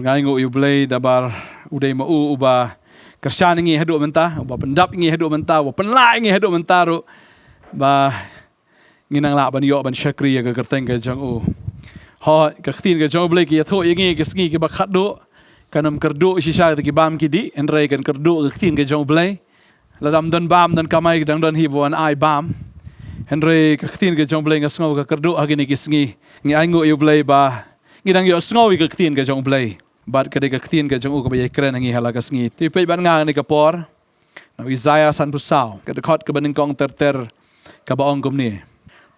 Ngai U Blei dabar udai mau uba kersan ingi hadu mentah, uba pendap ingi hadu mentah, uba penla ingi hadu mentah ru ba nginang la ban yo ban syakri ya kerteng ke jong u. Ho kertin ke jong Blei ki tho ingi ke sngi ke bakhat do kanam kerdu sisa ki bam ki di enrai kan kerdu kertin ke jong Blei. Ladam dan bam dan kamai dang dan hibuan ai bam. Henry kertin ke jong Blei ngasngau ke kerdu agini ki sngi. Ngi ai U Blei ba ngidang yo sngawi ke kertin ke jong Blei. Bat kadai ke kertin ke jong u ke bayai keren ngi hala ke sngi. Ti pe ban ngang ni ke por. Na Isaiah san pusau ke dekot ke beningkong terter ke baong kum ni.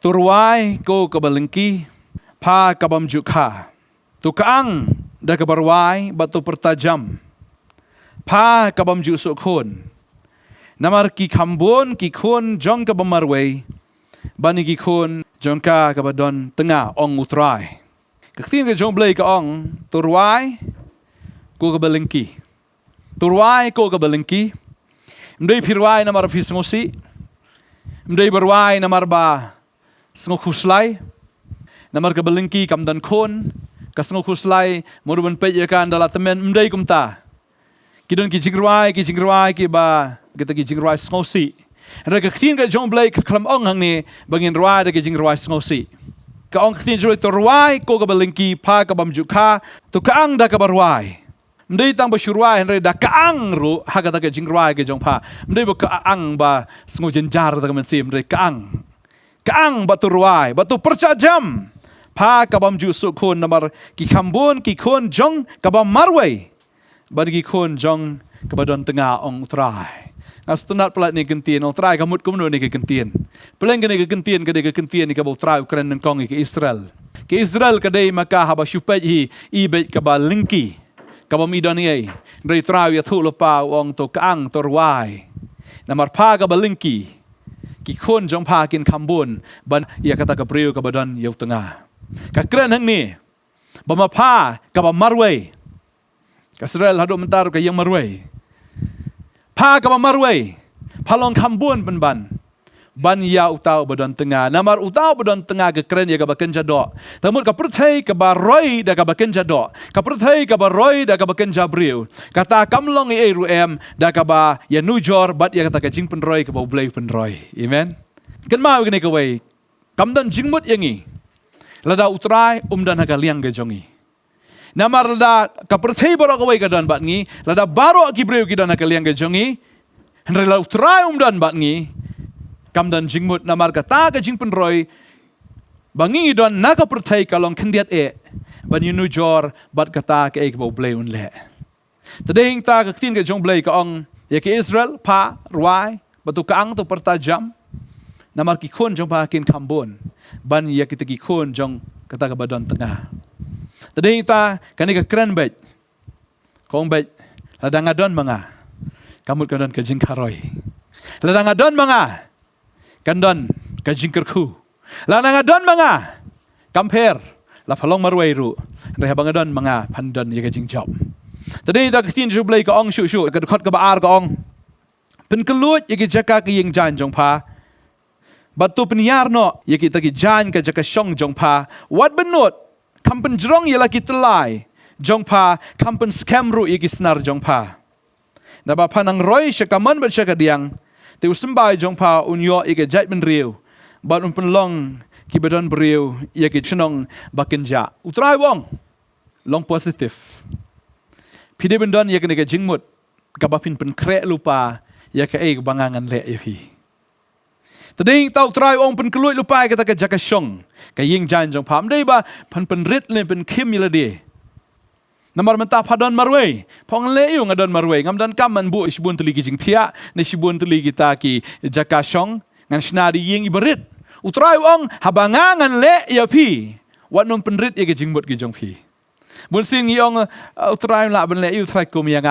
Turwai ko ke balengki pa ke bam jukha. Tu kaang da ke barwai batu pertajam. Pa ke bam juk sukhun. Namar ki kambon ki khun jong ke bamarwei. Bani ki khun jong ka ke badon tengah ong utrai. Kertin ke jong Blei ke ong turwai ko ke balengki. Turwai ko ke balengki. Mdei pirwai namar pis ngosi. Mdei berwai namar ba sngokuslai. Namar ke balengki kam dan khun ka sngokuslai moruban pe kan dala temen mdei kumta. Kidon ki jingrwai ki ba kita ki jingrwai sngosi. Ra ke kertin ke jong Blei ke klam ong hang ni bangin rwai ke jingrwai sngosi. Ka ong kertin joi turwai ko ke balengki pa ke bam jukha tu kaang da ke barwai. Mdei tang basyurwai henry da kaang ru haga da ke jingrwai ke jong pa. Mdei ba kaang ba sngo jenjar da ke mensim mdei kaang. Kaang ba turwai ba tu percajam. Pa ke bam ju sukhun namar ki kambun ki khun jong ke bam marwai. Ba ki khun jong ke badon tengah ong utrai. Ngas tunat pelat ni gentian ong trai kamut kumno ni ke gentian. Peleng ke ni ke gentian ni ke bau trai Ukraine nang kong ke Israel. Ke Israel kadai maka haba syupai hi ibet ke ba lingki. Ke ba midon ni. Ndai trai ya thu lopa ong to kaang torwai. Namar pa ke ba lingki. Ki khun jong pa kin kambun ban ia kata ke priu ke badon yau tengah. Ka kren hang ni. Ba ma pa ke ba marwai. Ka Israel hadu mentar ke yang marwai. Pa ke ba marwai. Palong kambun ban. Ban ya utau badon tengah. Namar utau badon tengah ke keren ya ke baken jadok. Tamut ke perthai ke ba roi da ke baken jadok. Ke perthai ke ba roi da ke baken jabriu. Kata kamlong i ruem da ke ba ya nujor bat ya kata ke jing penroi ke ba Blei penroi. Amen. Kan mau gini ke wei. Kam dan jingmut yangi. Lada utrai dan haga liang ke jongi. Namar lada ke perthai borok ke wei ke dan bat ngi. Lada barok ki breu ki dan haga liang ke jongi. Henry la utrai dan bat ngi. Kam dan jingmut namar kata ke jing penroi bangi don naga perthai kalong kendiat ban yunu jor bat kata ke bau Blei Un le. Tadeng ta ke tin ke jong Blei ke ong ya ke Israel pa ruai batu kaang tu pertajam namar ki khun jong pa kin kambon ban ya kita ki khun jong kata ke badon tengah. Tadeng ta kani ke keren bet kong bet ladang adon manga kamut kadon ke jing karoi ladang adon manga kandon ka jingkerku. Lanang adon mga kamper la palong marwai ru. Reha bangadon mga pandon ya ka jingjob. Tadi ta ketin ju Blei ka ong shu ka dekot ka baar ka ong. Pen kelut ya ki jaka ka ying jan jong pa. Batu peniar no ya ki ta ki jan ka jaka syong jong pa. Wat benut kampen jrong ya la ki telai jong pa kampen scam ru ya ki senar jong pa. Naba panang roi syakaman bat syaka diang. Ti usembai jong pa unyo ike jait ben riu. Bat penlong ki badon beriu ia ki chenong bakenja. Utrai wong long positif. Pide bendon ia kene ke jingmut kabapin Pynkhreh lupa ia ke bangangan le pi. Tading tau trai wong pen keluit lupa kata ke jakasyong. Ka ying jan jong pa mdei ba pen rit le pen kim ila de. Namar mentah padon marwai. Pong leu ngadon marwai. Ngam dan kaman bu isibun teli ki jing tia. Ni sibun teli kita ki jakasyong. Ngan senadi ying iberit. Utrai wong habangangan le ya pi. Wat nom penrit ya ki jing bot ki jong pi. Bun sing yong utrai la ben le yu trai kum yang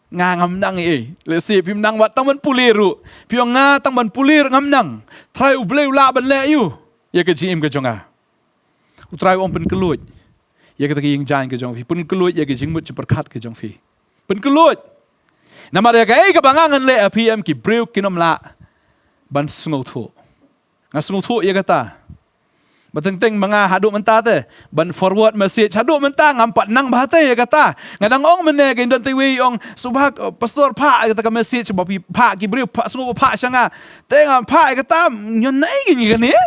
ngam nang le si pim nang wat tang ban puliru. Piong nga tang ban pulir ngam nang. Trai u bleu la ben le yu. Ya ki jing im ke jong Utrai wong pen kelut. Ya kita ying jan ke jong fi pun kelut ya ke jingmut ceperkat ke jong fi pun kelut nama dia ke kebangangan le PM ki breu kinom la ban sungau thu ngas sungau thu ya kata Bateng-teng mga haduk mentah te. Ban forward message haduk mentah ngampat nang bahate ya kata. Ngadang ong mene ke indon tiwi ong subhak pastor pak kata ka message bapi pak ki beriu pak sungu pak sanga. Tengah pak kata nyon nai gini kan ya.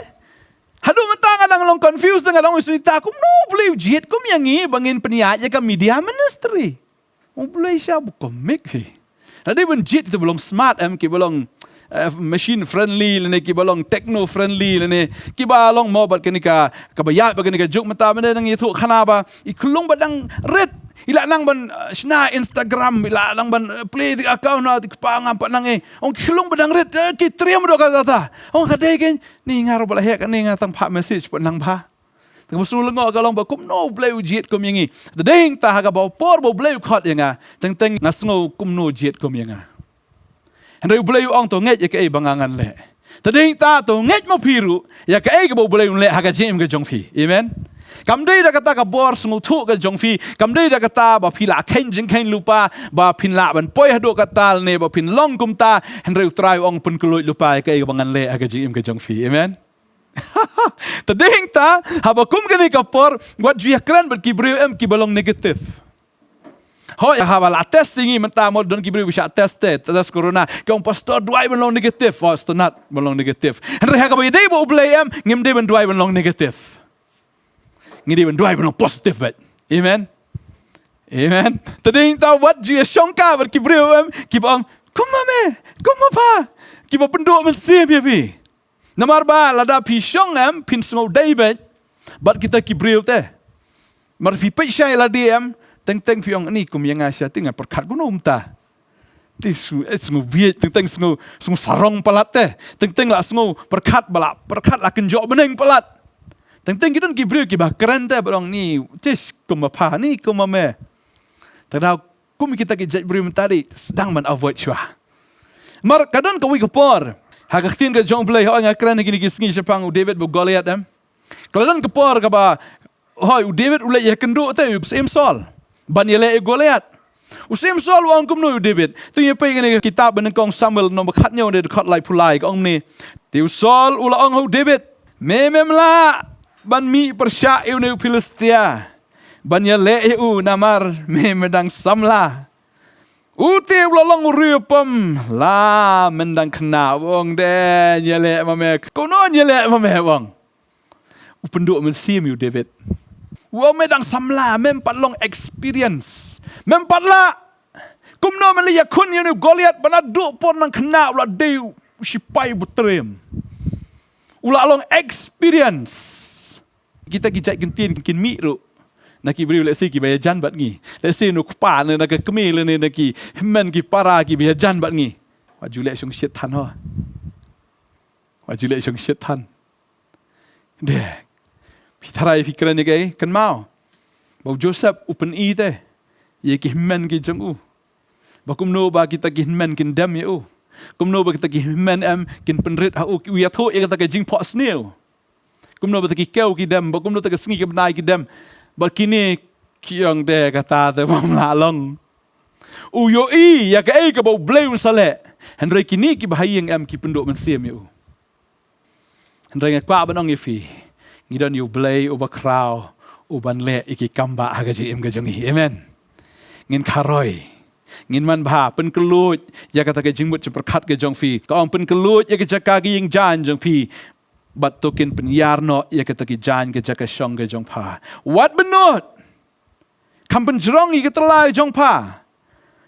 Haduk mentah ngadang long confused ngadang sunita kum no boleh jet kum yang ni bangin peniat ya ka media ministry. Oh boleh siapa komik sih. Nadi ben jet itu belum smart ki belum machine friendly lene ki balong techno friendly lene ki balong mo bat kenika kabayat ba kenika juk mata mena nang itu khana ba ikulung badang red ila nang ban sna Instagram ila nang ban play the account na pangam pa nang ong kulung badang red ki triam do kata ta ong kadai ken ni ngaro bala hek ni ngatang pa message pa nang ba Kamusul ngo kalong ba kum no blay jet kum yangi ding ta ha ka ba por bo blay khot yanga teng ngasngo kum no jet kum yanga Henry Blei Un to nget ya kaei bangangan le. Tading ta to nget mo piru ya kaei ka bo Blei Un le ha ka jim ka jong phi. Amen. Kam dei da kata ka bor sungu thu ka jong phi. Kam dei da kata ba phi la khen jing khen lupa ba phin la ban poi hadu ka tal ne ba phin long kum ta Henry trai ong pun kuloi lupa ya kaei ka bangan le ha ka jim ka jong phi. Amen. Tading ta Habakkuk ka ni ka por wat ju kran ber ki Blei Un ki balong negative. Hoi habal ates singi mentah mod don kibri bisa ates tes corona kong pastor duai belong negatif pastor nat belong negatif henry ha ka ba dei bo Blei Un ngim dei ben duai belong negatif ngidi ben duai belong positif bet amen tading ta wat ju shongka ber kibri kibang kuma pa kiba penduk men sim ya pi namar ba lada pi shong pin smo dei bet bat kita kibri te mar pi pe shai la diem teng piong ni kum yang asia tinga perkat kuno umta ti sungu viet teng sungu sarong palat teng la sungu perkat la kenjok beneng palat teng kidon ki breu ki ba keren te barong ni tis kum apa ni kum me tadau kum kita ki jaj breu tadi sedang man avoid chua mar kadon ka wi kapor ha ka tin ka jong Blei ho nga keren ni ki sngi sepang David bu Goliath kadon kapor ka ba hoi David ulai ya kendo te same Saul ban yele Goliath usim Saul wang kum no David tu ye pe ni kitab ben kong Samuel no khat nyo de khat lai pulai ong ni tiu Saul ula ong ho David memla ban mi persya eu ne Filistia ban yele eu namar medang samla uti ula long riupam la mendang kena wong de yele mame kono yele mame wong upenduk men sim you David Wa medang samla mempat long experience. Mempat la kumno meli yakun yunu Goliath bana duk pon nang kena ula deu sipai butrem. Ula long experience. Kita gijak gentin kin mi ru. Naki beri let's say ki bayar jan bat ngi. Let's say nu kupa ne nak kemil ne naki men ki para ki bayar jan bat ngi. Wajulek sung syaitan ho. Wajulek sung syaitan. Deh. Pitarai fikiran ni kai kan mau. Bau Joseph open e te. Ye ki men ki jong u. Ba kum no ba kita ki men kin dam ye u. Kum no ba kita ki men am kin penrit ha u wi atho ye kita ka jing pot snail. Kum no ba ki keu ki dam ba kum no ta ka sngi ki banai ki dam. Ba kini ki yang te kata te bam la long. U yo i ya ka e ka bau Blei Un sale. Henry kini ki bahayeng am ki penduk men sim ye u. Henry ngakwa banong ye fi. Ngidon U Blei uba kraw uban le iki kamba agaji im gajongi amen ngin karoi ngin man bha pen kelut ya kata ke jingmut perkat ke jong fi ka ong pen kelut ya ke jaka gi ying jan jong pi bat tokin pen yarno ya kata ki jan ke jaka shong ke jong pa what benot kam pen jrong i ke telai jong pa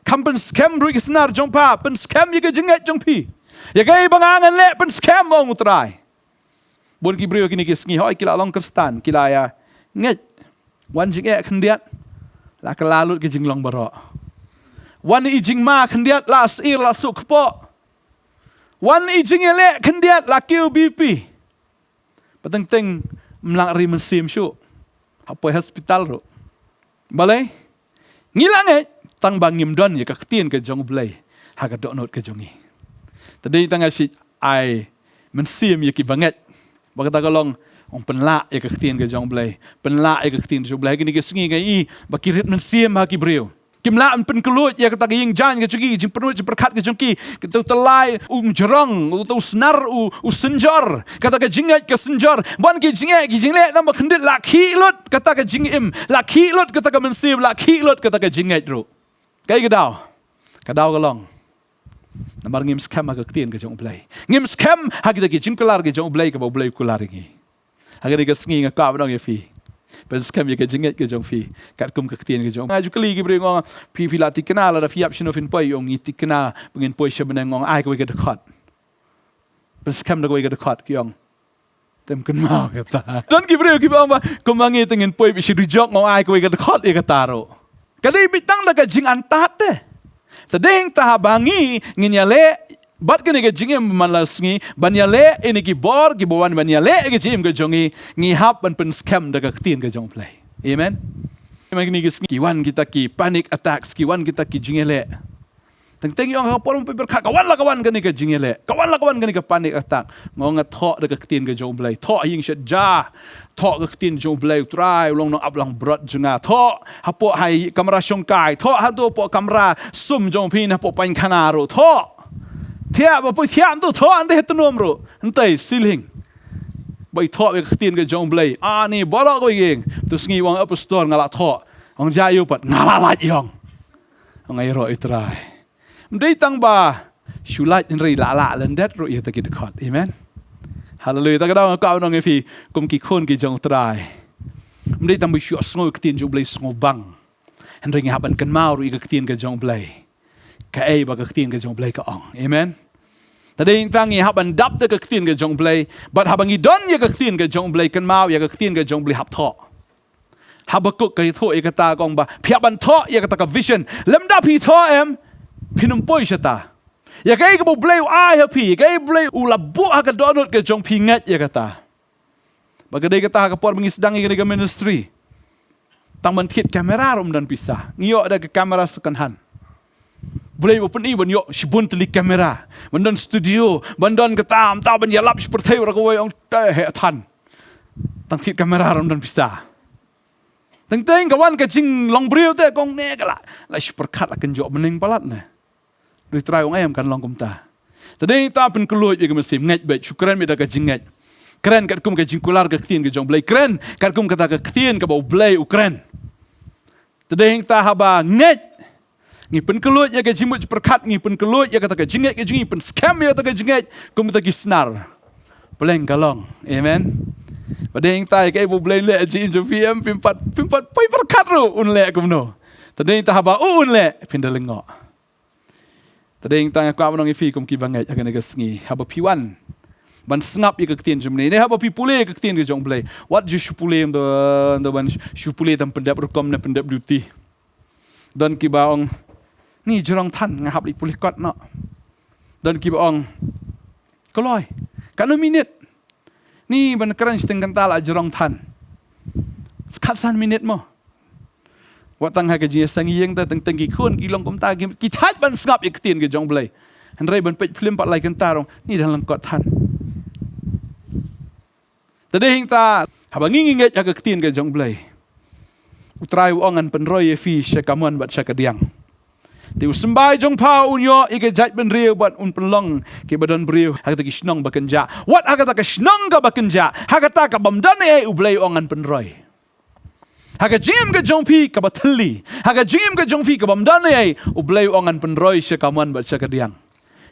kam pen scam ru ke senar jong pa pen scam ya ke jengat jong pi ya ke bangangan le pen scam ong utrai Bon ki brio kini kisngi hoi kila long kristan kila ya nget wan jing e khendiat la kalalut ke jing long baro wan i jing ma khendiat la sir la suk po wan i jing ele khendiat la kiu bp pateng teng mlang ri men sim shu hapoi hospital ro balai ngilang e tang bangim don ya ka ktien ke jong Blei ha ka dok not ke jongi tadi tang si ai men sim ya ki banget Bagata kalong ong penla ya ketien ke jong Blei. Penla ya ketien jong Blei kini ke sengi ngai i bakirit men siem ha ki brio. Kimla pen kelut ya kata ging jan ke cugi jing penuh jing perkat ke jongki kita telai jerong atau senar senjor kata ke jingat ke senjor bon ke jingat tambah kendit laki lut kata ke jingim laki lut kata ke mensib laki lut kata ke jingat ru kai kedau kalong namar ngim scam ha ke tien ke jong blai ngim scam ha kita ke jing kelar ke jong blai ke blai kular ngi ha ke sngi ngaka bang ye fi pen scam ye ke jingat ke jong fi kat kum ke tien ke jong aju kali ke bring fi la tikna la fi ap shino fin poi ong tikna bengin poi shabenang ngong ai ko ke dekat pen scam da ko ke dekat ki ong tem kan mau kata don ki bring ki bang ba kumangi tengin poi bi shidu jok ngong ai ko ke dekat ye kata ro kali bitang da ke jing antat de tadeng tahabangi nginyale bat kene ke jingim malasngi banyale ini ki bor ki bawan banyale ke jim ke jongi ngi hap ban pen scam daga tin ke jong play amen mangni ki wan kita ki panic attacks ki wan kita ki jingele teng yang kapor pe berkat kawan kene ke jingele kawan kene ke panic attack ngong tho daga tin ke jong play tho ying shat ja tho ke tin jong play try long no ablang brot junga tho hapo hai kamera shongkai tho hado po kamera sum jong pin hapo pain khanaro tho Tiap apa tiap tu thok ante het nom ro entai siling bai thok ke tin ke jong blai ni borok ko yeng tu sngi wang apa store ngala thok ong jayu pat ngala la yong ong ai ro itrai mdei tang ba shulat nri la lendet ro ye ta ki dekat amen hallelujah ta ka ka nong fi kum ki khon ki jong trai mdei tang bi shu sngo ke tin jong blai sngo bang henri ngaban kan mau ro ke tin ke jong blai kaei ba ke tin ke jong blai ka ong amen tadi tangi haban dap de ke tin ke jong blai but habangi don ye ke tin ke jong blai kan mau ye ke tin ke jong blai hap tho Habakkuk ke tho ye kata kong ba phiaban tho ye kata ka vision lemda phi tho em pinum poi shata ye ke ke blai ai happy ke blai ulabu ha ka donut ke jong phi ngat ye kata bagadai kata ka por mengi sedang ye ke ministry tang man thit kamera rom dan pisah ngio ada ke kamera sekanhan boleh open i banyo shibun teli kamera bandan studio bandan ketam ta ban yalap seperti orang kau yang teh tan tang thit kamera ram dan bisa teng kawan ke jing long brio te kong ne kala la superkat la kenjok bening palat ne ri try ong ayam kan long kumta tadi ta pen keluj ye mesim ngat bet syukran me da ka jingat keren kat kum ke jing kular ke tin ke jong blai keren kat kum kata ke tin ke bau blai ukren tadi ta haba ngat ngi pen kelut ya ke jimut perkat ngi pen kelut ya kata ke jingat ke jingi pen scam ya kata ke jingat kum ta ki snar peleng kalong amen padeng tai ke ibu blai le jim jo pm pimpat pai perkat ru un le kum no tadeng ta haba un le pindalengo tadeng ta ka nong fi kum ki bangai ya ke sngi haba piwan ban snap ya ke tin jumni ne haba pi pule ke tin ke jong blai what you pule the ban pule tam pendap rukom na pendap duty don ki baong ni jerong tan ngahap li pulih kot no dan ki baong koloi kanu minit ni ban keran setengah tala jerong tan sekatsan minit mo watang ha ke jing sang yeng ta teng ki khun ki long kum ta ki thaj ban ngap ik tin ke jong blai handrai ban pej film pat lai kan tarong ni dalam kot tan tade hing ta habangi nginget ya ke tin ke jong blai utrai ongan penroy fi syakamuan bat syakadiang Ti usembai jong pa unyo ike jat ben riu bat un penlong ke badan beriu hakata ki Shillong bakenja what hakata ka Shillong ka bakenja hakata ka bamdane U Blei Un penroy haka jingim ka jong pi ka batli haka jingim ka jong pi ka bamdane U Blei Un penroy syakamuan bat syakadiang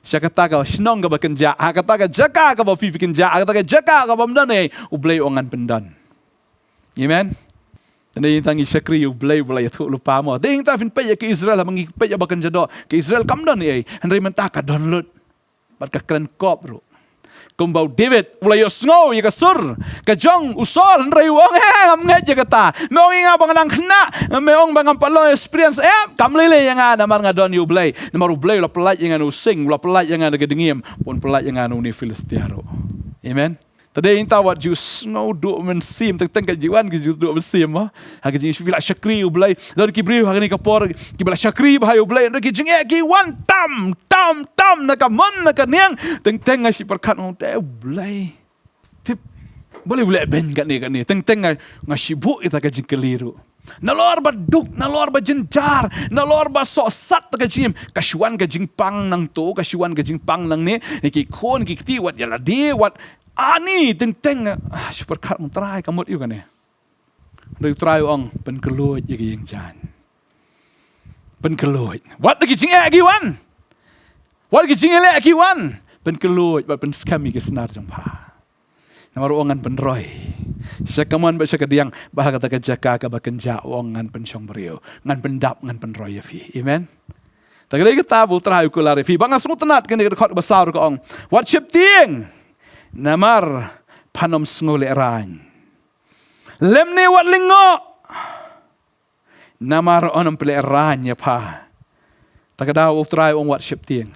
syakata ka Shillong ka bakenja hakata ka jaka ka ba pi bakenja hakata ka jaka ka bamdane U Blei Un pendan amen. Tadi tangi syakri U Blei tu lupa mo. Ding ta fin pe ke Israel mangi pe bakan jado ke Israel kamdan ni henry mentaka download bat ka kren kop ro. Kumbau David ulay sngo ye ka sur ka jong usol henry wong am ngat ye kata. Meong nga bang nang khna meong bang palo experience kamlele yang ana mar nga don U Blei. Namar U Blei la pelat yang anu sing la pelat yang ana gedengiem pun pelat yang anu ni Filistiaro. Amen. Tadi inta wat ju snow do mensim teng ka jiwan ki ju do mensim ha ha ki ju fila syakri U Blei dan ki briu ha ni ka por ki bala syakri ba U Blei ki jing ki wan tam na ka mon na ka niang teng si perkat on te U Blei tip boleh ben kan ni teng nga sibuk kita ka jing keliru Nalor ba duk, nalor ba jenjar, nalor ba sosat ka jim, kasuan ka jingpang nang to, kasuan ka jingpang nang ni, ikikon kikti wat yala di wat ani teng super kat mong try kamot yu kan eh. Dari try ong penkelut yagi yang jan. Penkelut. Wat lagi jing giwan. Wat lagi jing giwan. Penkelut wat pen skami ke senar jong pa. Namar ongan penroy. Sekaman ba sekadiang bahag kata kejaka ka bakenja ongan pensyong beriu, ngan pendap ngan penroy fi. Amen. Tagalay kita bu try ko lari fi. Bang asung tenat kini khot besar ko ong. Wat chip tieng. Namar panom ngole ran. Lemne wat lingo. Namar onom pele ran ya pa. Tagadaw try ong wat chip tieng.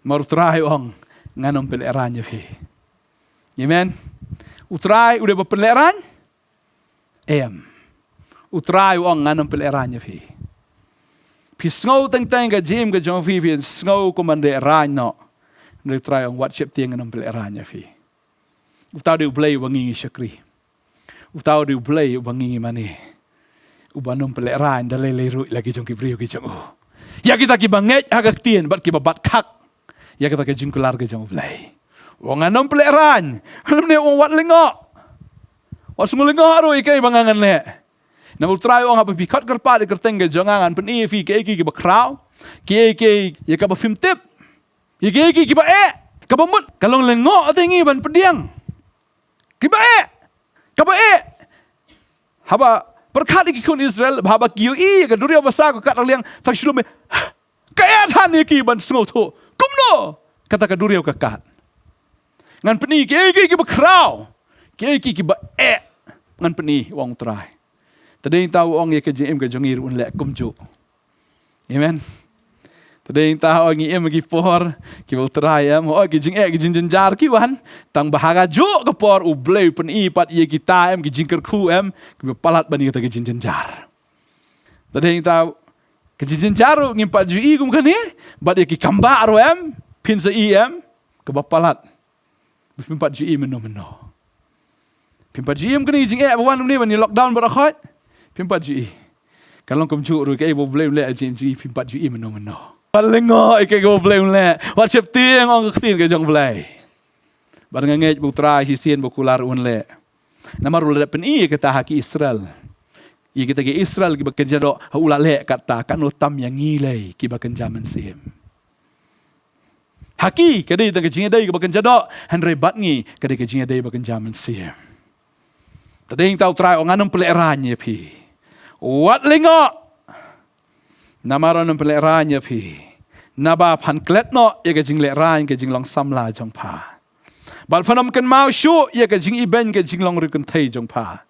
Mar try ong nganom pele ran ya fi. Amen. Utrai udah berpeleran, utrai uang nganom pelerannya fi. Pisngau teng ke jim ke jong fi sngau komande ran no. Utrai uang wat chip tiang nganom pelerannya fi. Utau di Blei wangi syakri. Utau di Blei wangi mani. Ubanom peleran dalai ru lagi jong kibriu ke jong. Ya kita kibanget agak tien bat kibabat kak. Ya kita ke jing kelar ke jong Blei. Wong anom peleran, alam ni wong wat lengok, wat sungguh lengok aru ikai bangangan le. Namun try wong apa pikat kerpa di kerteng ke jangan pen fi ke iki ke bakrau, ke ya ke film tip, ya ke iki ke ba ke bamut kalong lengok atingi ban pediang, ke ba haba perkat iki kun Israel Habakkuk ke duria besar ke kat liang tak Shillong kaya tan iki ban sungguh tu, kumno kata ke duria ke kat. Ngan peni ke bakrau. Ke ba ngan peni wong try. Tadi tahu wong ye ke jingim ke jongir un lek kumju. Amen. Tadi tahu wong ye magi por ke try am o ke jing jenjar ki wan tang bahaga jo ke por U Blei peni pat ye kita ke jingker khu ke palat bani ke jenjar. Tadi tahu ke jenjar ngimpat ju gum kan ni bat ye ki kamba ro pin sa ke bapalat. Pimpat GE meno. Pimpat GE mungkin jing bawan ni bani lockdown berakhot. Pimpat GE. Kalau kumcu ru ke ibu Blei Un le GE pimpat GE meno. Palingo ke ibu Blei Un le. Wat chep tiang ong ketin ke jong Blei. Barang ngej putra hisien bukular un le. Nama ru le pen kata haki Israel. Ia kita ke Israel ki bekerja do ulah le kata kan utam yang ngilai ki bekerja mensim. Haki kadai tang kejing dai ke bekerja dok handre batngi kadai kejing dai bekerja mensia. Tading tau try nganom pelerannya pi. Wat lengok. Namaron pelerannya pi. Naba pan klet no ye kejing leran kejing long samla jong pa. Bal fanom kan mau syu ye kejing iben kejing long rikun thai jong pa.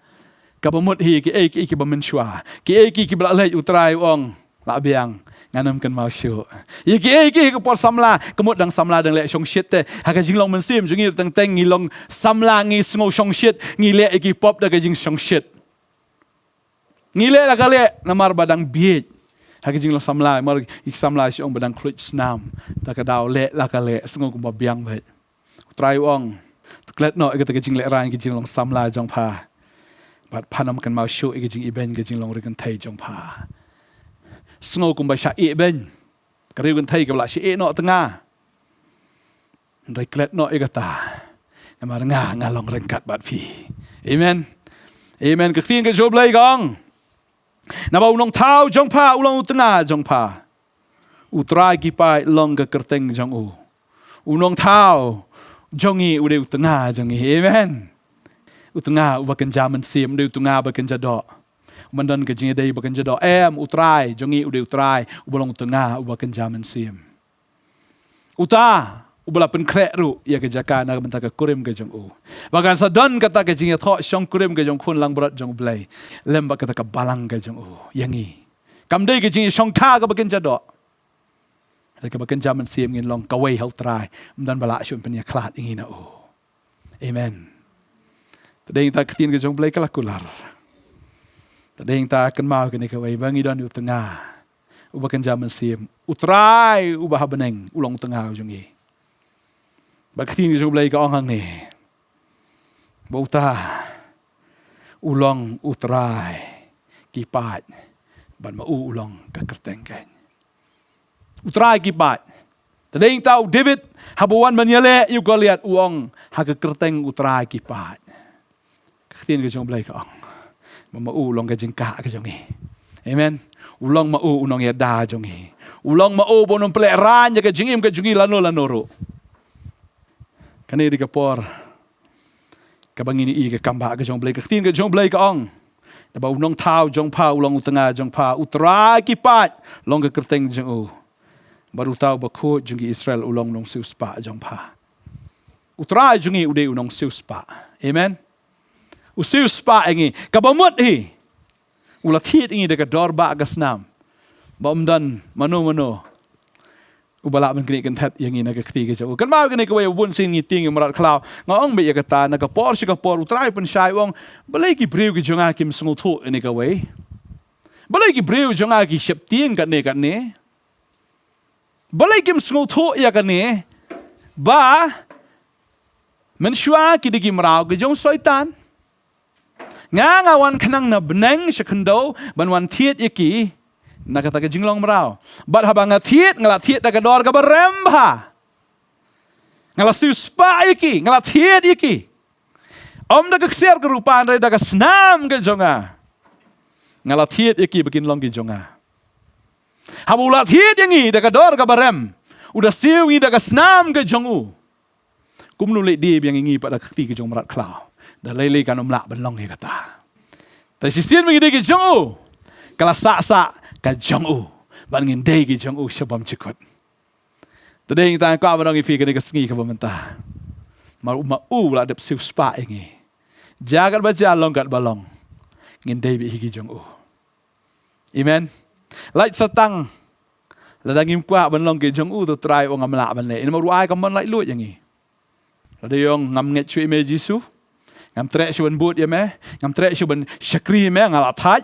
Kapamut hi ke ki bamenshwa. Ki belalai utrai ong la biang. Nganom kan mau syu. Iki ke por samla, kemut dang samla dang lek shong shit te. Haka jing long mensim jingir teng ngilong samla ngi sngo shong shit, ngi lek iki pop da jing shong shit. Ngi lek la kale namar badang biet. Haka jing long samla mar ik samla shong badang klut snam. Ta ka daw lek la kale sngo kum biang bai. Try ong. Klet no ik ta jing lek ran ki jing long samla jong pa. Bat panam kan mau syu ik jing iben ki jing long rikan thai jong pa. Snow kumba sya ben. Kariu kan thai kabla sya no tengah. Ndai klet no igata. Namar ngalong rengkat bat fi. Amen. Amen. Ketin ke job lai gong. Naba unong tau jong pa ulang tengah jong pa. Utrai ki pai long ke kerteng jong u. Unong tau jongi ude tengah jongi. Amen. Utengah ubakan jaman sim de utengah bakan jadok. Mandan ke jing dai bakan jado utrai jongi ude utrai ubolong tengah ubakan jaman sim uta ubala Pynkhreh ru ya ke jaka na benta ke kurim ke jong u bagan sadon kata ke jing tho shong kurim ke jong khun lang berat jong Blei lembak kata ke balang ke jong u yangi kam dai ke jing shong kha ke bakan jado ke bakan jaman sim ngin long kawai hau trai mandan bala shun penya klat ingi na u amen tadai ta ketin ke jong Blei kalakular. Tading ta akan mau kini kawai bangi don u tengah. Ubakan jaman sim. Utrai ubah beneng ulang tengah ujungi. Bakti ni Blei ka onghang ni. Bauta ulang utrai. kipat ban ulang ke kertengkan. Utrai kipat. Tading tahu David habuan menyele you ko lihat uang ha ke kerteng utrai kipat. Tin ke jong blai ka ong. Ulang ke jengka ke jong ni. Amen. Ulang unong ya da jong ni. Ulang bonon pelek ran ke jingim ke jungi lano. Kani di kapor. Kabang ini ke kamba ke jong blai ke tin ke jong blai ka ong. Ba unong tau jong pa ulang utengah jong pa utrai kipat long ke kerteng jong baru tahu bakut jungi Israel ulang nong sius pa jong pa. Utrai jungi ude unong sius pa. Amen. Usius pa ingi kabamut hi. Ulat hit ingi dekat dorba agasnam. Ba umdan mano. Ubala man kini kentat yang ina ke ketiga jauh. Kan mau kini kawai bun sing ngiting merat klau. Ngong be ya kata na kapor si kapor utrai pen syai wong. Balai ki breu ki jonga kim sengutu ini kawai. Balai ki breu jonga ki septieng kat ne. Balai kim sengutu ya kat ne. Ba mensyua ki digi merau ki jong soitan. Ngawan kenang na beneng sekendo banwan tiet iki na kata ke jinglong merau. Bat habang tiet ngalat tiet na kador ka baremba. Ngalat spa iki, ngalat tiet iki. Om na keksiar kerupaan ray daga senam ke jonga. Ngalat tiet iki bikin long ke jonga. Habulat tiet yangi daga dor ka barem. Udah siu ngi daga senam ke jongu. Kumnulit dia yang ingi pada keti ke jong merat klau. Dah lele kan omlak benlong ya kata. Tapi sisian mengi ke jong kalau sak ke jong bangin dei ke jong syabam cikut. Tadi kita kau abang ifi ke sengi ke pemerintah. Maru lah dep siu spa ingi. Jagat baca long kat balong. Ngin dei bi ke jong Amen. Light satang. Ladangim kuat benlong ke jong tu try orang amlak benle. Ini maru ai kaman light lut yang ni. Ada yang ngam nget cui me Jesu. Ngam trek syuban but ya meh. Ngam trek syuban syakri meh ngalat haj.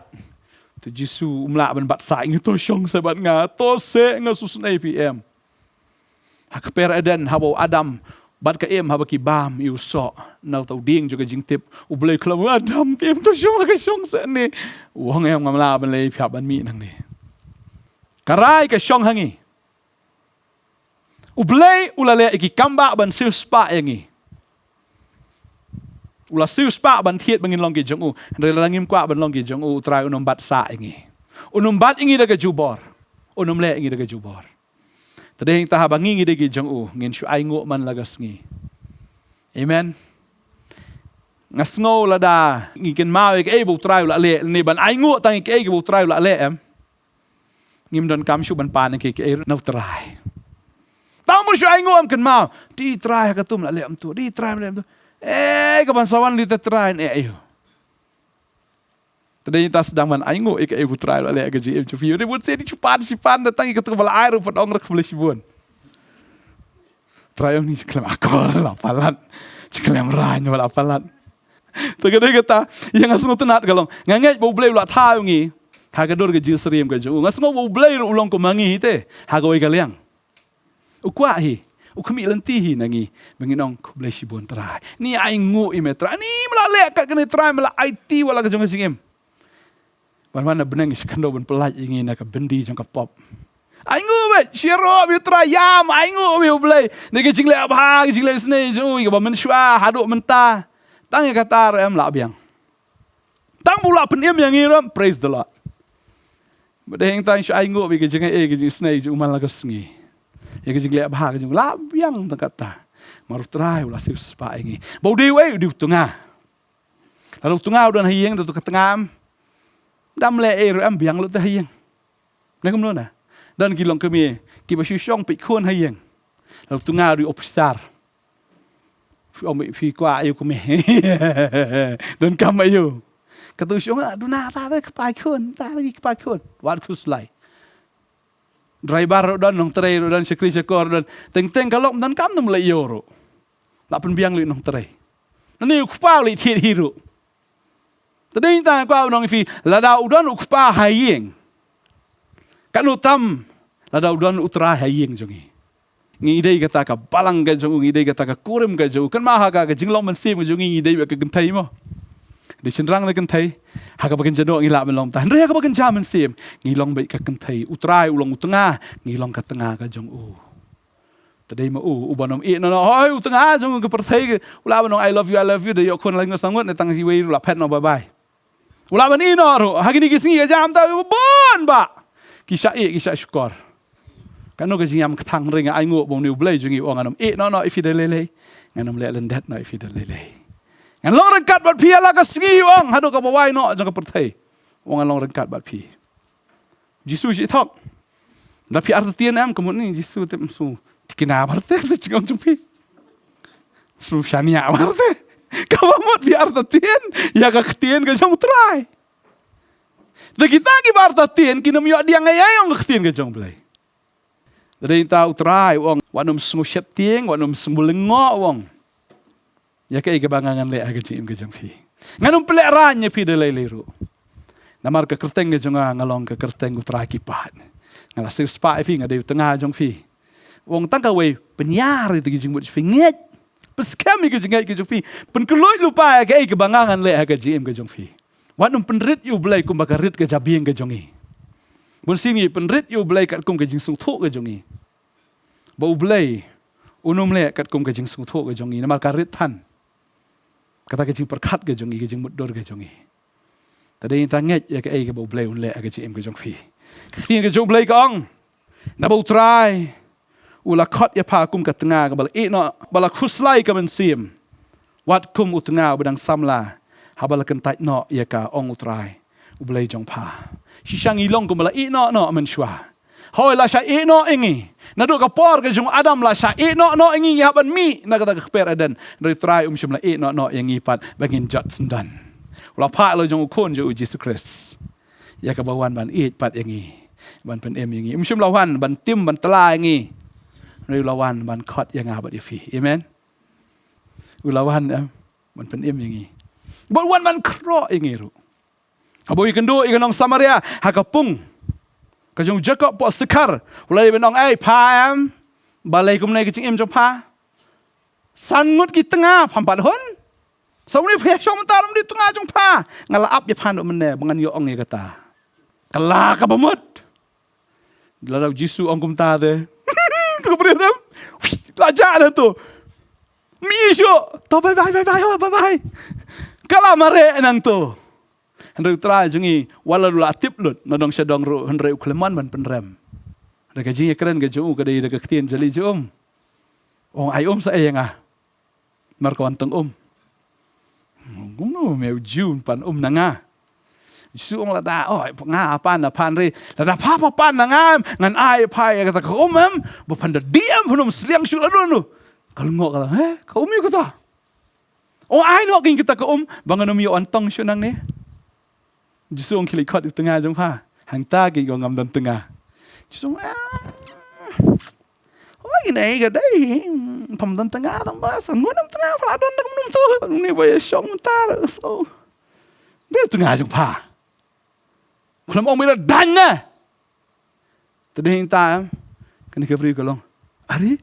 Tu Jesu umlak ben bat saing tu syong sebat ngato se ngasus na APM. Hakper eden habau Adam bat ka em habaki bam yu so nau tau ding juga jingtip u blei klam Adam em tu syong ka syong se ni. Wong em ngamla ben le phiap ban mi nang ni. Karai ka syong hangi. U blei ulale iki kamba ban siu spa yangi. Ulah siu spa ban tiet bangin long ki jong relangim kwa ban long ki jong try unum bat sa ingi. Unum bat ingi daga jubor. Unum le ingi daga jubor. Tadeng ta bangi ingi daga jong ngin shu ai ngo man lagas ngi. Amen. Ngasngo lada ngiken mau ik able try la le ni ban ai ngo tang ik able try la le em. Ngim don kam shu ban pan ki no try. Tamu shu ai ngo am kan mau. Di try ka tum la le am tu. Di try le am tu. Kapan sawan li tetrain ayo. Tadi kita sedang man aingo ik ibu try le ke GM chu fiu. Ribut se di sipan datang ikut ke bala air pada ong rek beli sibun. Try ni seklam akor lapalan. Seklam ran wala apalan. Tegade kata yang asno tenat galong. Nganget bau blai ula tha ngi. Hagador ke jisrim ke ju. Ngasno bau blai ulong ko mangi te. Hagoi kaliang. Ukwa hi. Ukami lentihi nangi menginong kublai sibun try. Ni aingu imetra. Ni melalek kat kena try mela IT wala ke jong singim. Mana benang sekando ben pelaj ingin nak bendi jong pop. Aingu bet shiro bi try yam aingu bi ublai. Ni ke jingle abha ke jingle sne ju ke ba mensyua haduk menta. Tang kata em la biang. Tang bula penem yang ngiram praise the Lord. Bedeng tang syu aingu bi ke jingle ke jingle sne ju man la ke sengi. Ya ke jingle abha ke jingle la biang tang kata. Maru try ulah siu spa ingi. Bau dewe di tengah. Lalu tengah udah hiang tu ke tengah. Dam le am biang lu te hiang. Nak kumno na. Dan kilong kami ki ba syong pi khon hiang. Lalu tengah di opstar. Om pi kwa ayu kami. Dan kam ayu. Katu syong du na ta ke pai khon, ta ke pai khon. Wat kuslai. Driver dan nong tray dan sekri sekor dan teng kalau dan kam nom le yoro. La pen biang lu nong tray. Ni ukpa li tiet hiru. Tadi ta kwa nong fi la da udan ukpa hayeng. Kan utam la da udan utra hayeng jongi. Ngi dei kata ka balang ga jong ngi dei kata ka kurim ga jong kan ma ha ga jinglong man sim jongi ngi dei ka gentai mo. Di senrang le gentai Haka bagan jadok ngilak melong tahan. Rea ka bagan jaman sim. Ngilong baik ka kentai. Utrai ulong utengah. Ngilong ka tengah ka jong Tadai ma ubanom no oi utengah jong ka pertai. Ula banong I love you. Da yok kon lang sangot na tang siway ula pet no bye. Ula ban no ro. Hagini kisingi ka jam ta bon ba. Kisah syukur. Kanu ka jingam ketang ring ai ngok bong U Blei jungi ong anom no ifidalele. Nganom le lendet no ifidalele. Ngan long rengkat bat pi ala ka singi ong hado ka bawai no jong ka pertai. Ong long rengkat bat pi. Jisu si thok. Da pi artien am kemun ni Jisu tem su tikina barte te jong jong pi. Su shania barte. Ka mamot pi artien ya ka ktien ka jong trai. Da kita ki bartien kinam yo dia ngayayong ka ktien ka jong Blei. Dari ta utrai ong wanum sungu syep tieng wanum sembulengo wong. Ya kaei kebangangan le aga jim ke jong pi. Nganum pelerannya pi de leiru. Namar ke kerteng ke jong ngalong ke kerteng utrai kipat. Ngala seu spa fi ngade tengah jong pi. Wong tang ka we penyar itu jing mut fi nget. Peskami ke jong pi. Pen keloi lupa ya kaei kebangangan le aga jim ke jong pi. Wanum penrit U Blei kum bakarit ke jabieng ke jongi. Bun sini penrit U Blei kat kum ke jing sung thok ke jongi. Ba U Blei unum le kat kum ke jing sung thok ke jongi namar karit than. Kata kecing perkat ke jongi, kecing mudor ke jongi. Tadi yang tanget ya ke ke bau Blei un le ke cim ke jong fi. Kecing ke jong Blei kong. Na bau try. Ula kot ya pa kum ke tengah ke bala no bala khuslai ke mensim. Wat kum utengah bedang samla. Habala kentai no ya ka ong utrai. U Blei jong pa. Shisang ilong kum bala no menshwa. Hoi la sya no ingi. Nado ka por ke jong Adam la sya no ingi haban mi na kata keper adan. Dari try syamla no yang ipat bangin jot sendan. Ula pa lo jong ukon jo Jesus Christ. Ya ka bawan ban pat yangi. Ban pen yangi. Syamla wan ban tim ban tela yangi. Dari lawan ban khot yang abat fi. Amen. Ulawan ban pen yangi. Ban wan ban kro yangi ru. Aboy kendo ikanong Samaria hakapung. Kajong Jacob po sekar. Ulai benong pam. Balai kum nai kecing jong pa. Sangut ki tengah pampat hon. Sauni phe syom tarum di tengah jong pa. Ngala ap ya phandok mene bangan yo ong kata. Kala ka bamut. Lalau Jisu ong kum ta de. Tu beri dem. Lajak dah tu. Mi syo. To bye. Kala mare nang tu. Henry try jungi wala lula tip lut nadong syadong ru Henry ukleman man penrem. Reka jingi keren ke jung ke dei reka ktien jali jum. Ong ai sa ayang markawan teng no meu jun pan nanga. Jisu ong lada nga pan re lada pa pan nanga ngan ai pai kata ko bo panda diam phunum sliang syu ladun nu. Kal ngok kata ka mi kata. Ai no king kita ka banganum yo antong syu nang ni. Jisu ong kilikot di tengah jong pa. Hang ta ki go ngam dan tengah. Jisu ini ga dai pam dan tengah tam ba san ngunam tengah pala don nak num tu. Ni ba ya syong tar so. Be tengah jong pa. Kulam ong mira dannya. Tadi hing ta kan ke bri kolong. Ari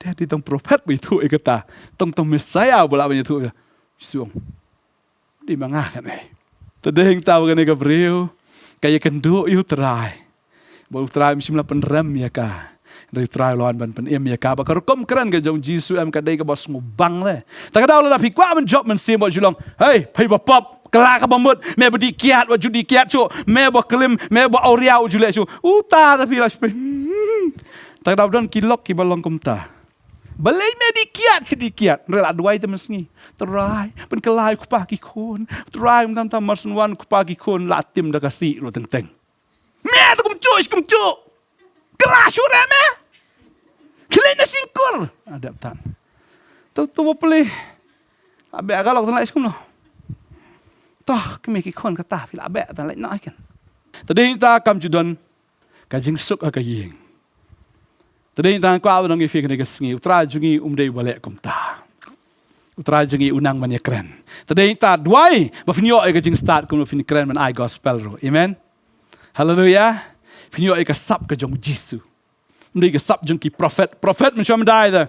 dia di tong prophet bi tu ikata. Tong Messiah bola banyak tu. Jisu ong. Di mangah kan Tadi yang tahu kan Gabriel kayak kendo iu terai, baru terai mesti penrem ya ka, dari terai lawan ban pen ya ka, bakar kom keren ke jong Jisu kadai ke bos ngubang le, tak ada lah fikwa menjob mensim buat Shillong, hey pay bapap kelak ke bambut, me bedi kiat buat judi kiat cu, me buat kelim, me buat oriau julek cu, uta tapi lah, tak ada don kilok kibalong kumta. Balai medikiat sedikit, rela dua itu mesti terai, penkelai kupaki kun, terai mentam marsunwan kupaki kun, latim dah kasih lo teng. Me tu kumcu, kelas sure me, kalian singkur, ada tan. Tu boleh, abe agalok tanah iskum no. Tah kami kikon kata, fil abe tanah lain nak kan. Tadi kita kam judon kajing suk agaying. Tadi kita kau awal nangi fikir negasngi, utara jungi dei balik kumta, utara jungi unang banyak keren. Tadi kita duai, bafinyo ay kajing start kum bafin keren man ay gospel ro, amen. Hallelujah. Finyo ay kasap kajong Jisu, umdei kasap jung ki prophet macam dai dah.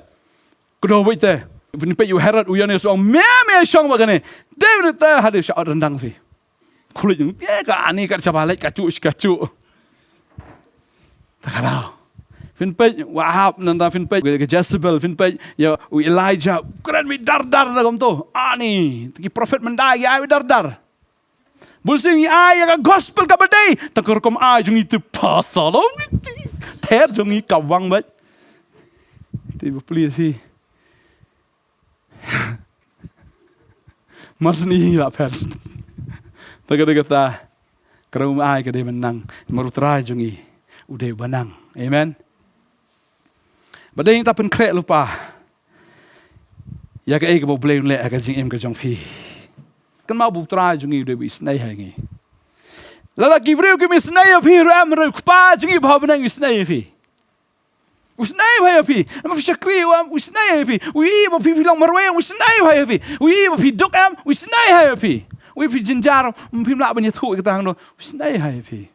Kudo wait dah. Vinipe you Herod uyan esong me syong bagane. Dia tak ada syarat rendang fi. Kulit yang ani kat sabalik kacuk. Tak tahu. Fin pej Wahab nanda fin pej ke Jezebel fin pej ya Elijah keren mi dar dah kom tu. Ani ki prophet mendai ai dar. Bulsing ai ya gospel ka badai. Takor kom ai jung itu pasal. Ter jung i kawang bat. Tiba please fi. Mas ni lah pers. Tak kata kerana ai ke dia menang merutrai jung i udah benang. Amen. Badai ta Pynkhreh lupa. Ya kaei ke U Blei Un le ka jingim ke jong phi. Kan mau butra jungi de bisnai hai ngi. Lala gibreu ke misnai phi ram ru pa jungi bhaw benang bisnai phi. Usnai bhai phi. Am fi shakri wa usnai phi. Ui bo phi long marwe usnai bhai phi. Ui bo phi dok am usnai hai phi. Ui phi jinjar phi la ban thu ke tang do usnai hai phi.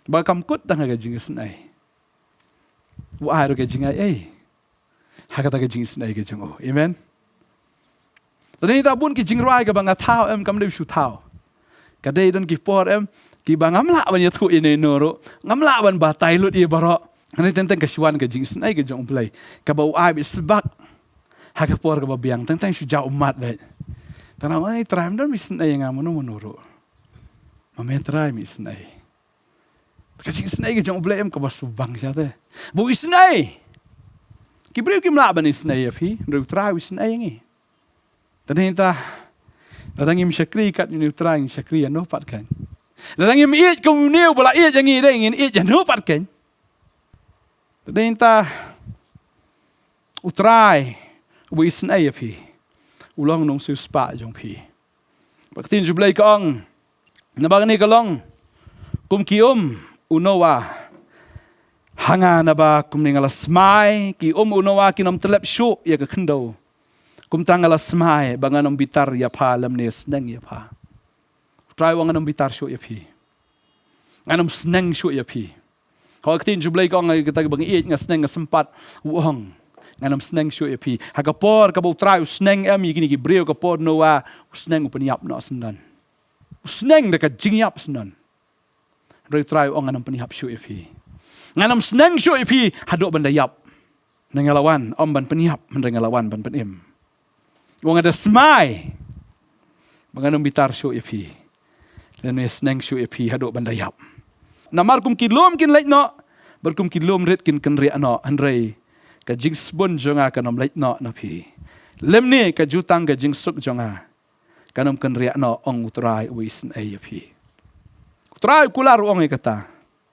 Ba kam kut tang ga jing usnai. Wa ro ke jingai hakata ke jing usnai ke jong. Amen. Tadi ta bun ki jingrai ke banga thao em kam le shu thao. Ka dei don ki por em ki bangam la ban thu ine noro. Ngam la ban ba tai lut i baro. Ani tentang ke shuan ke jing snai ke jong play. Ka bau ai bi sebak. Ha ka por ke ba biang tentang shu ja umat le. Tanam ai tram don bi snai ngam monoro. Mame trai mi snai. Ka jing snai ke jong play em ka ba su bang sha te. Bu snai. Ki breu ki mla ban snai fi. Ru trai wi snai ngi. Tadi kita datang im syakri kat neutral syakri anu patkan. Datang im iet komuneu bala iet yang ide ingin iet anu patkan. Tadi kita utrai ubi snai api. Ulang nong su spa jong pi. Baktin ju blai kong. Nabang ni kalong. Kum kium unowa. Hanga naba kum ningala smai ki unowa kinam telep syu ya ke kendau. Kum tangala smai banganong bitar ya pa lam nes neng ya pa. Try wang anong bitar syu ya pi. Anong sneng syu ya pi. Kau aktin jublay ko ang kita bang iit nga sneng nga sempat wang. Anong sneng syu ya pi. Hagapor kabau try sneng em gini ki breu kapor noa sneng upaniap no sendan. Sneng dekat jingyap sendan. Roi try wang anong panihap syu ya pi. Anong sneng syu ya pi hadok bandayap. Nangalawan om ban panihap mendangalawan ban panim. Wong ada smai. Banganong bitar syu ipi. Dan mes neng syu ipi hadok bandayap. Namar kum kilom kin lait no. Bar kum kilom ret kin ri ano andrei. Ka jing spon jonga kanom lait no na pi. Lem ni ka jutang ka jing suk jonga. Kanom kin ri ano ong utrai wis ai ipi. Utrai kular ong kata.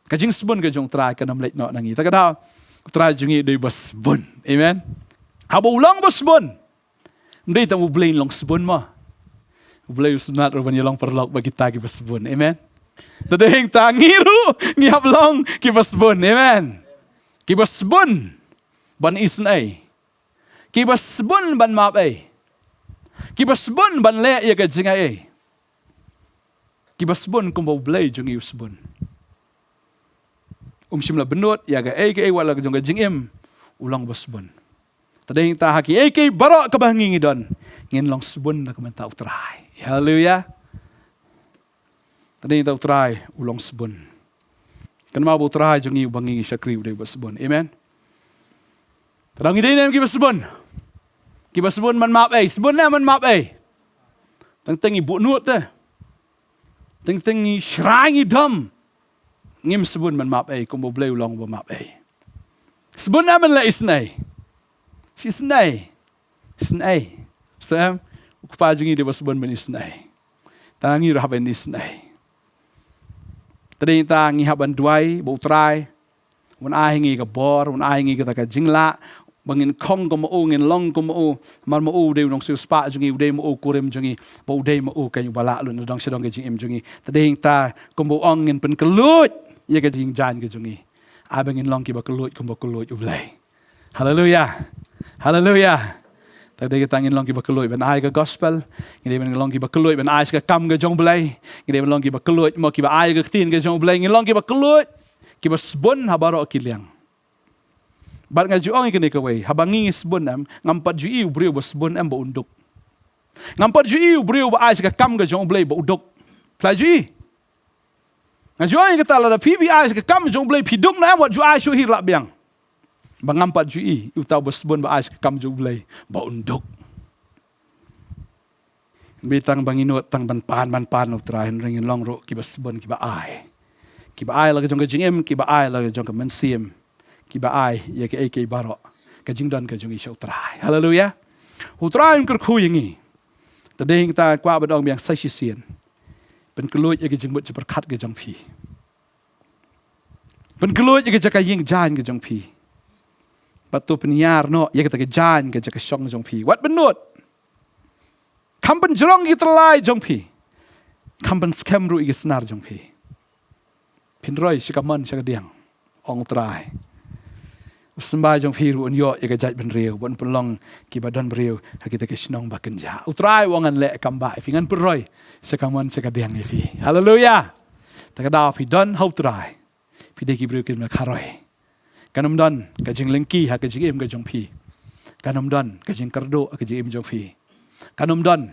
Ka jing spon ka jong trai kanom lait no nangi. Ta kada utrai jungi dei bas bon. Amen. Habo ulang bas bon. Hindi ta U Blei long sebun mo. U Blei sunat ro bani long perlok bagi ta ki basbun. Amen. Tadeng ta ngiru ngihap long ki basbun. Amen. Ki basbun ban isnai. Ki basbun ban map ai. Ki basbun ban le ya ka jingai ai. Ki basbun kum U Blei jung usbun. Simla benut ya ka ai wala ka jung ka jingim ulang basbun. Tadeng ta haki kay barok ka bangingi don. Ngin long subun na kamanta utray. Hallelujah. Tadeng ta utray ulong subun. Kan mau utray jung i bangingi syakri uday basbun. Amen. Tadang ide nem ki basbun. Ki basbun man map ai, subun na man map ai. Teng ibu nut te. Teng i shrang i dam. Ngim subun man map ai kum U Blei ulong ba map ai. Subun na man la isnai. Isnai. Sam, ukpa jungi de basbon ben isnai. Tangi rahaben isnai. Tadi ta ngi haban duai, bo trai. Wan ai ngi ka bor, wan ai ngi ka jingla, bangin kong ko mo ngin long ko mo, mar mo de nong su spa jungi de mo kurim jungi, bo de mo kayu bala lu dong sedong ke jingim jungi. Tadi ta ko mo ong ngin pen kelut, ye ka jing jan ke jungi. Abangin long ki ba kelut ko mo kelut U Blei. Hallelujah. Hallelujah. Tadi kita ngin long ki bakeloy ben ai ka gospel, ngin ben long ki bakeloy ben ai ka kam ga jong Blei, ngin ben long ki bakeloy mo ki ba ai ka tin ga jong Blei, ngin long ki bakeloy ki basbon habaro kiliang. Bar nga juong ikini ka way, habangi sbon am ngampat ju i breu basbon am ba unduk. Ngampat jui beriu ba ai ka kam ka jong blei ba udok. Plai jui. Ngajoi kata la phi ai ka kam jong blei phi duk na wat ju ai shu hir la biang. Ba ngampat jui u tau besbon ba ai ka kam jong blei ba undok. Bitang banginot tang ban pan utrahin ringin long ro ki besbon ki ba ai. Ki ba ai la ka jong ka jingim ki ba ai la ka jong ka mensim. Ki ba ai ya ke ek baro ka jingdan ka jong i shau trai. Hallelujah. Utrai ker khu yangi. Tadeng ta kwa ba dong biang sai shi sien. Pen keluit ya ke jingbut je berkat ke jong pi. Pen keluit ya ke jaka ying jan ke jong pi. Patu penyar no ya ke ta ke jan ke jaka shong jong pi. Wat benut. Kam pen jerong ki terlai jong pi. Kam pen scam ru i ke senar jong pi. Pin roi shikaman shaka diang. Ong trai. Sembah jong pi ru unyo ya ke jat ben riu. Bon pelong ki badan beriu. Hakita ke shnong bakenja. Utrai wangan le kamba. Fingan peroi. Sekaman sekadiang ifi. Hallelujah. Takadaw pi don hau trai. Pi deki beriu ki karoi. Kanum don kajing lengki ha kajing im kajong pi. Kanum don kajing kerdo kajing im jong pi. Kanum don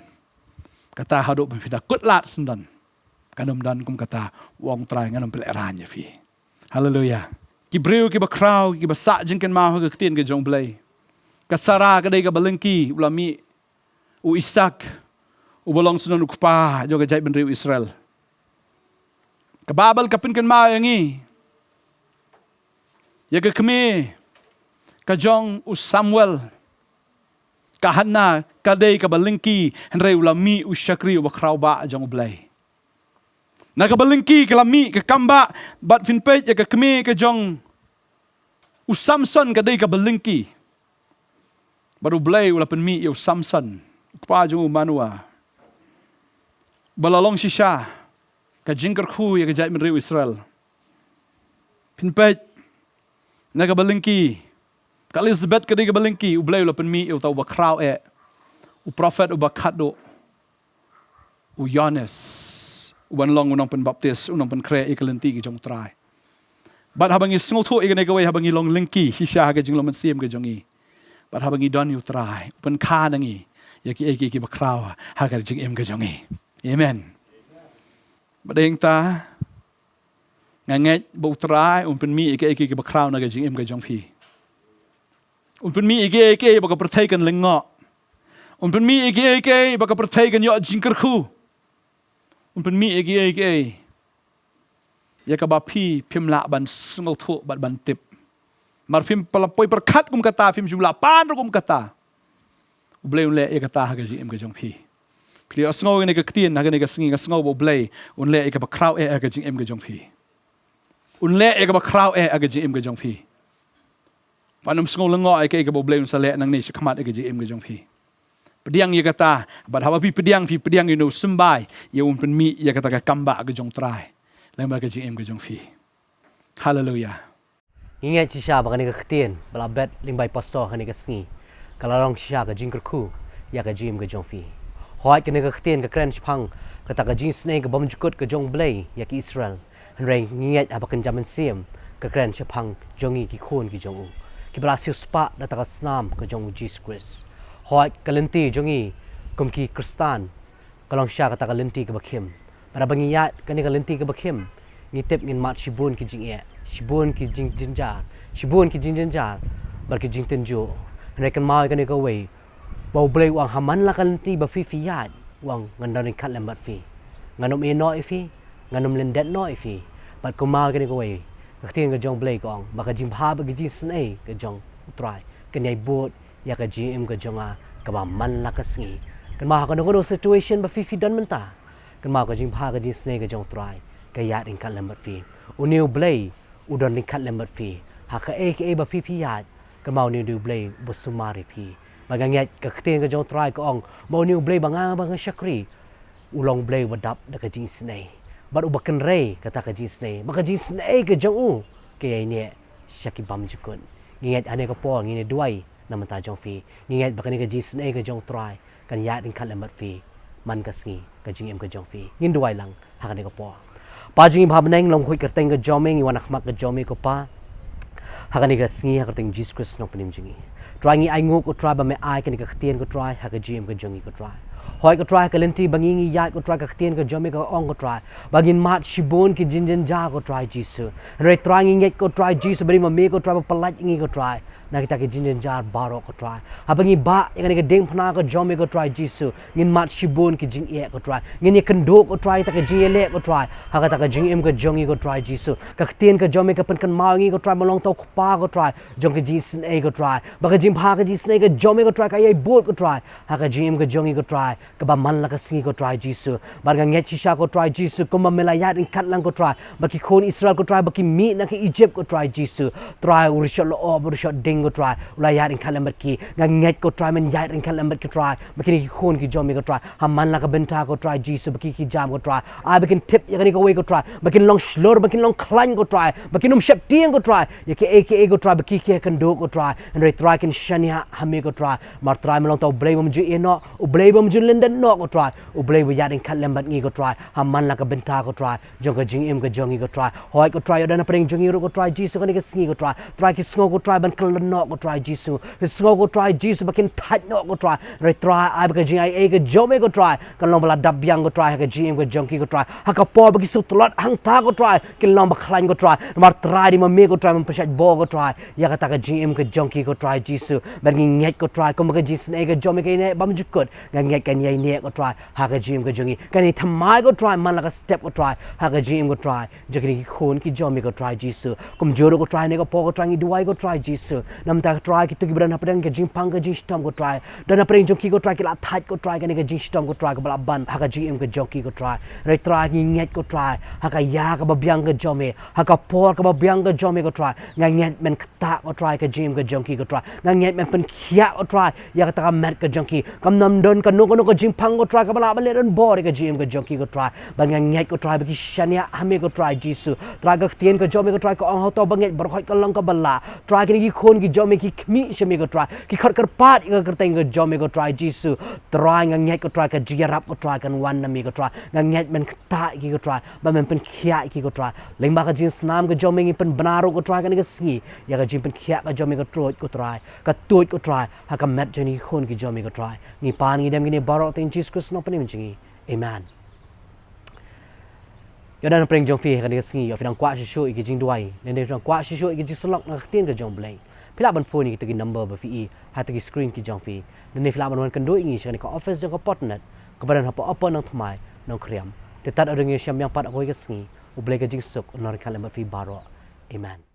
kata haduk ben fida kut lat sendan. Kanum don kum kata wong trai nganum peleran ya fi. Hallelujah. Ki beriu ki bakrau ki basak jengken mau ke ketien ke jong blei. Kasara kadai ka balengki ulami u Isak u bolong sunan ukpa joga jai ben riu Israel. Kababal kapin kan mau yangi. Ya ke kemi ka jong u Samuel ka Hana kadai ka balengki henrei ulami u Shakri u bakrau ba jong blei. Na ka balengki ka lami ka kamba bat fin pej ya ka kemi ka jong u Samson kadai ka balengki. Baru blei ulapan mi u Samson ukpa jong u Manua. Balalong shisha ka jingker khu ya ka jai men riu Israel. Pin pej na ka balengki ka Elizabeth kadai ka balengki u blei ulapan mi u tau bakrau u prophet u bakado u Jenesis. Uban long unang pen baptis unang pen kre ikalenti ki jong trai. Bat habangi sngol thu ikane kawai habangi long lengki shisha ka jing long mensim ka jongi. Bat habangi don yu trai upan ka nangi ya ki eki ki bakraw ha ka jing im ka jongi. Amen. Badeng ta nganget bo trai upan mi eki ki bakraw na ka jing im ka jong pi. Upan mi eki baka pertaikan lengo. Upan mi eki baka pertaikan yo jingker khu. Unpen mi egi ya ka ba pi pim la ban sngol thu bat ban tip mar pim palampoi perkat kum kata pim jumla pan kum kata u blei un le ya kata ha ga ji em ga jong pi pli asngol ne ka ktien ha ga ne ka singi ga sngol bo blei un le ka ba kraw ga ji em ga jong pi un le ka ba kraw ga ji em ga jong pi panum sngol lengo ka bo blei un sa le nang ni shakmat ga ji em ga jong pi. Pediang ya kata, but habapi pediang you know sembai, ya umpen mi ya kata ka kamba ke jong trai. Lembah ke jing em ke jong fi. Hallelujah. Ingat shisha bakani ke ketien, balabet limbai pastor kani ke sengi. Kalarong shisha ke jing kerku, ya ke jing ke jong fi. Hoat kani ke ketien ke kren shpang, kata ke jing snake ke bom jukut ke jong blei, ya ke Israel. Henrei ingat abakan jaman siem, ke kren shpang jongi ki khun ki jong u. Ki balasiu spa data ke snam ke jong u Jesus Christ. Hoat kalenti jongi kumki Kristan kalong sya kata kalenti ke bakim para bangiyat kani kalenti ke bakim ngitip ngin mat shibun ki jing shibun ki jing jinjar bar ki jing tenjo rekan mau kani ka wei bau blei wang haman la kalenti ba fi fiat wang ngandon kat lembat fi nganom e no fi nganom lendet no fi bat ko mau kani ka wei katien ka jong blei kong ba ka jing pha ba ki jing snai ka jong try kani bot ya ka GM ka jonga ka ba man la ka singi kan ma ka no situation ba fi don menta kan ma ka jing pha ka jing snake ka jong try ka ya ring kat lembat fi u new blay u don ring kat lembat fi ha ka aka ba fi ya kan ma new blay bo sumari fi magangyat ka kten ka jong try ka ong mo new blay banga shakri u long blay wadap da ka jing snake ba u bakan rei kata ka jing snake ba ka jing snake ka jong u ka ya ni shaki bam jukun ngiat ane ka po ngine duai namanta jong fi ngingat bakani ka jis nei ka jong try kan ya din khat lembat fi man ka sngi ka jing em ka jong fi ngin duai lang ha kan ka po pa jing bhab neng long khoi kerteng ka jomeng iwan akhmak ka jomi ko pa ha kan ka sngi ha kerteng Jesus Christ no panim jingi try ngi ai ngu ko try ba me ai kan ka ktien ko try ha ka jim ka jongi ko try hoi ko try ka lenti bangingi yat ko try ka ktien ka jome ka ong ko try bangin mat shibon ki jinjen ja ko try Jesus re try ngi ko try Jesus bari ma me ko try palat ngi ko try na kita ke jinjen jar baro ko try abangi ba yang ni ke ding phna ko jome ko try Jesus ngin mat shibon ki jing e ko try ngin ye kendo ko try ta ke jele ko try ha ka ta ke jing em ko jongi ko try Jesus ka ktien ka jome ka pen kan mau ngi ko try malong tau pa ko try jong ke Jesus e ko try ba ka jing pha ka Jesus e ka jome ko try ka ye bot ko try ha ka jing em ko jongi ko try ka ba man la ka singi ko try Jesus bar ga nge chisha ko try Jesus ko ma melayat in kat lang ko try ba ki khon Israel ko try ba ki mi na ki Egypt ko try Jesus try urishot lo urishot ding ko try ulayat in kalambat ki nget ko try men yat in kalambat ko try bakini ki khon ki jomi ko try haman la ka benta ko try Jesus baki ki jam ko try I bakin tip yakani ko way ko try bakin long slur bakin long climb ko try bakin shep tiang ko try yake aka ko try baki ki kan do ko try and re try kan shania hame ko try mar try melong tau blay bom ju eno u blay bom ju lenden no ko try u blay bu yat in kalambat ngi ko try haman la ka benta ko try jong ka jing em ko jongi ko try hoi ko try odana pring jongi ro ko try Jesus kan ki sngi ko try ki sngo ko try ban klan no ko try Jesus sngo ko try Jesus bakin tat no ko try re try I baka jing ai ka jome ko try kan long bala dab yang ko try ka jing ko jonki ko try ha ka por baki su tolot hang ta ko try kin long ba khlan ko try mar try di ma me ko try man pasat bo ko try ya ka ta ka jing ko jonki ko try Jesus ban ngi nget ko try ko ma ka Jesus ai ka jome ka ne bam jukut nget kan yai ne ko try ha ka jing ko jongi kan ni thamai ko try man la ka step ko try ha ka jing ko try jokini ki khon ki jome ko try Jesus kum joro ko try ne ko po ko try ngi duai ko try Jesus nam ta try ki tu gibran hapadang ke jing pang ke jing stom ko try dan apring jong ki ko try ki la that ko try kan ke jing stom ko try ko bala ban ha ka jing ko jong ki ko try re try ngi nget ko try ha ka ya ka ba biang ke jome ha ka por ka ba biang ke jome ko try ngai nget men kta ko try ke jing ko jong ki ko try ngai nget men pen khia ko try ya ka ta ka met ke jong ki kam nam don ka no ko jing pang ko try ka bala bale don bor ke jing ko jong ki ko try ban ngai nget ko try ba ki shania hame ko try Jesus try ka tien ko jome ko try ko ong ho to banget bar khoi ka long ka bala try ki khon ki jome ki khmi shame ko try ki khot kar pat ka kerteng ko jome ko try Jesus try ngai ko try ka jiarap ko try kan wan na mi ko try ngai men kta ki ko try ba men pen khia ki ko try leng ba ka jin snam ko jome ngi pen banaro ko try kan ka sngi ya ka jin pen khia ka jome ko trot ko try ka tot ko try ha ka met jeni khon ki jome ko try ngi pan ngi dem ngi baro ting Jesus Christ no pani menjingi amen yodan preng jong fi kan ka sngi yo fidang kwa shu ki jing duai nen de kwa shu ki jing slok na tien ka jong bleng pila ban phone ki tagi number ba fi ha tagi screen ki jong fi nen pila ban wan kan do ingi shani ka office jong ka potternet ka badan hapa apa Nongthymmai Nongkhryiem tetat adeng syam yang pat akoi ka sngi u bleng ka jing suk nor kalem ba fi baro amen